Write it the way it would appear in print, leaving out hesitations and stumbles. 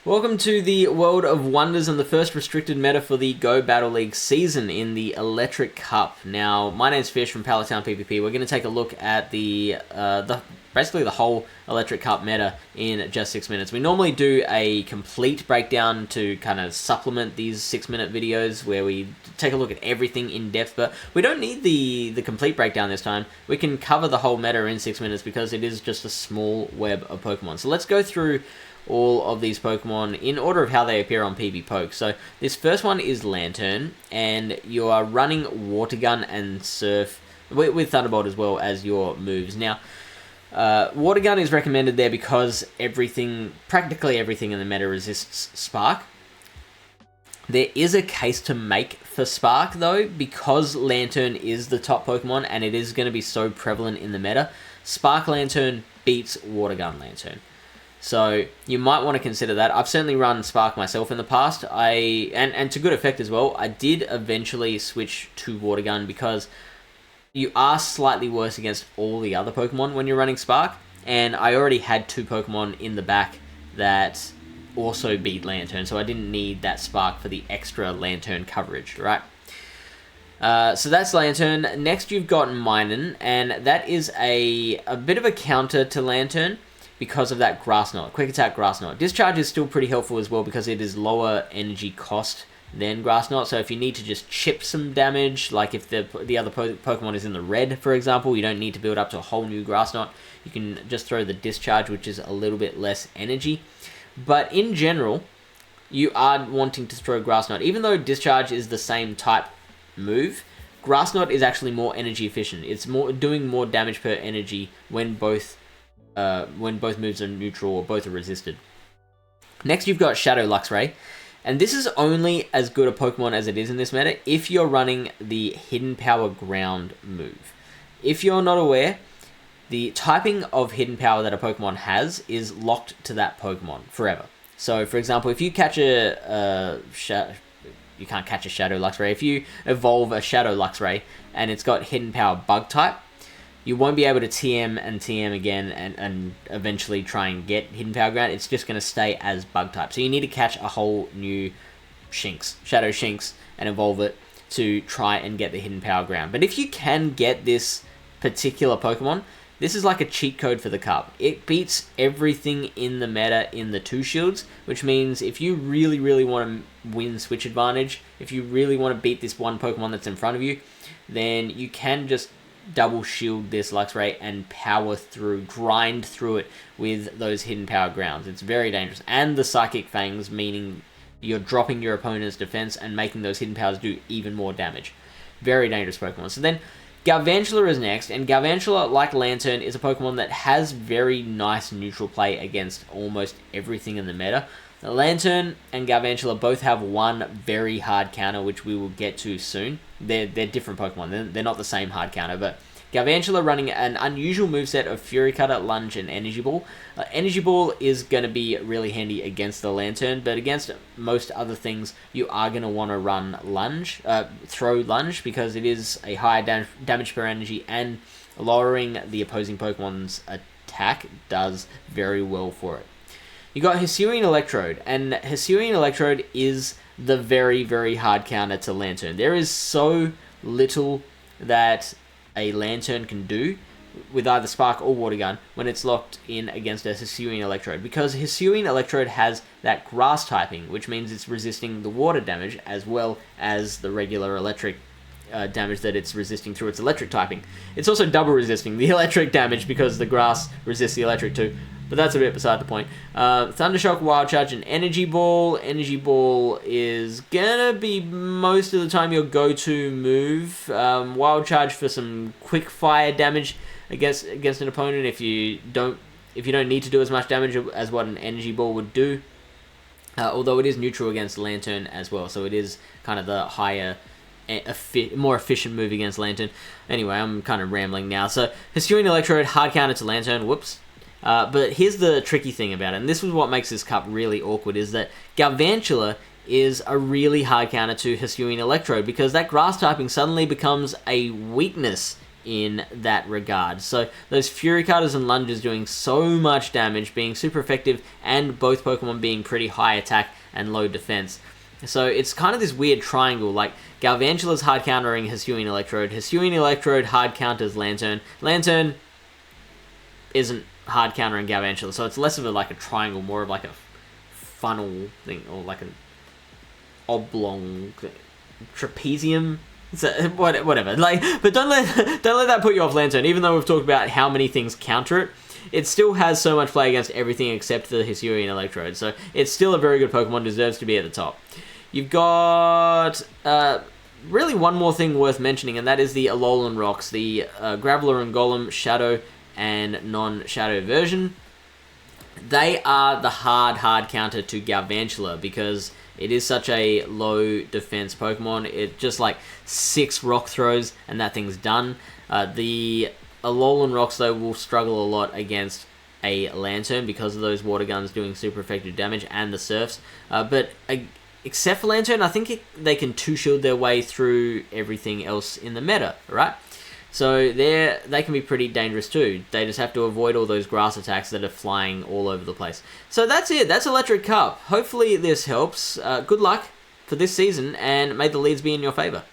Welcome to the World of Wonders and the first restricted meta for the Go Battle League season in the Electric Cup. Now, my name's Fish from Pallet Town PvP. We're going to take a look at basically the whole Electric Cup meta in just 6 minutes. We normally do a complete breakdown to kind of supplement these 6-minute videos where we take a look at everything in depth, but we don't need the complete breakdown this time. We can cover the whole meta in 6 minutes because it is just a small web of Pokemon. So let's go through all of these Pokemon in order of how they appear on PvPoke. So this first one is Lantern, and you are running Water Gun and Surf with Thunderbolt as well as your moves. Now, Water Gun is recommended there because practically everything in the meta resists Spark. There is a case to make for Spark though, because Lantern is the top Pokemon and it is going to be so prevalent in the meta. Spark Lantern beats Water Gun Lantern. So you might want to consider that. I've certainly run Spark myself in the past. And to good effect as well. I did eventually switch to Water Gun because you are slightly worse against all the other Pokemon when you're running Spark. And I already had 2 Pokemon in the back that also beat Lantern, so I didn't need that Spark for the extra Lantern coverage, right? So that's Lantern. Next you've got Minun, and that is a bit of a counter to Lantern because of that Grass Knot, Quick Attack Grass Knot. Discharge is still pretty helpful as well because it is lower energy cost than Grass Knot, so if you need to just chip some damage, like if the other Pokemon is in the red, for example, you don't need to build up to a whole new Grass Knot. You can just throw the Discharge, which is a little bit less energy. But in general, you are wanting to throw Grass Knot. Even though Discharge is the same type move, Grass Knot is actually more energy efficient. It's doing more damage per energy when both moves are neutral or both are resisted. Next you've got Shadow Luxray, and this is only as good a Pokemon as it is in this meta if you're running the Hidden Power Ground move. If you're not aware, the typing of Hidden Power that a Pokemon has is locked to that Pokemon forever. So for example, if you catch you can't catch a Shadow Luxray. If you evolve a Shadow Luxray and it's got Hidden Power Bug type, you won't be able to TM and TM again and eventually try and get Hidden Power Ground. It's just going to stay as Bug type. So you need to catch a whole new Shadow Shinx, and evolve it to try and get the Hidden Power Ground. But if you can get this particular Pokemon, this is like a cheat code for the Cup. It beats everything in the meta in the 2 shields, which means if you really, really want to win Switch Advantage, if you really want to beat this one Pokemon that's in front of you, then you can just double shield this Luxray and grind through it with those Hidden Power Grounds. It's very dangerous. And the Psychic Fangs, meaning you're dropping your opponent's defense and making those Hidden Powers do even more damage. Very dangerous Pokemon. So then Galvantula is next, and Galvantula, like Lantern, is a Pokemon that has very nice neutral play against almost everything in the meta. The Lantern and Galvantula both have one very hard counter, which we will get to soon. They're different Pokemon. They're not the same hard counter, but Galvantula running an unusual moveset of Fury Cutter, Lunge, and Energy Ball. Energy Ball is going to be really handy against the Lantern, but against most other things, you are going to want to run throw Lunge, because it is a higher damage per energy, and lowering the opposing Pokemon's attack does very well for it. You got Hisuian Electrode, and Hisuian Electrode is the very, very hard counter to Lantern. There is so little that a Lantern can do with either Spark or Water Gun when it's locked in against a Hisuian Electrode, because Hisuian Electrode has that grass typing, which means it's resisting the water damage as well as the regular electric damage that it's resisting through its electric typing. It's also double resisting the electric damage because the grass resists the electric too. But that's a bit beside the point. Thundershock, Wild Charge, and Energy Ball. Energy Ball is gonna be most of the time your go-to move. Wild Charge for some quick fire damage against an opponent if you don't need to do as much damage as what an Energy Ball would do. Although it is neutral against Lantern as well, so it is kind of the higher, more efficient move against Lantern. Anyway, I'm kind of rambling now. So Hisuian Electrode, hard counter to Lantern. Whoops. But here's the tricky thing about it, and this is what makes this cup really awkward, is that Galvantula is a really hard counter to Hisuian Electrode, because that grass typing suddenly becomes a weakness in that regard. So those Fury Cutters and Lunges doing so much damage, being super effective, and both Pokemon being pretty high attack and low defense. So it's kind of this weird triangle, like Galvantula's hard countering Hisuian Electrode, Hisuian Electrode hard counters Lantern, Lantern isn't hard countering Galvantula, so it's less of a triangle, more of like a funnel thing, or like an oblong trapezium. So whatever. But don't let that put you off Lantern. Even though we've talked about how many things counter it, it still has so much play against everything except the Hisuian Electrode. So it's still a very good Pokemon, deserves to be at the top. You've got really one more thing worth mentioning, and that is the Alolan Rocks, the Graveler and Golem Shadow and non-Shadow version. They are the hard counter to Galvantula because it is such a low defense Pokemon. It just 6 rock throws and that thing's done. The Alolan Rocks though will struggle a lot against a Lantern because of those water guns doing super effective damage and the Surfs. But except for Lantern, I think they can 2-shield their way through everything else in the meta, right? So they can be pretty dangerous too. They just have to avoid all those grass attacks that are flying all over the place. So that's it. That's Electric Cup. Hopefully this helps. Good luck for this season, and may the leads be in your favor.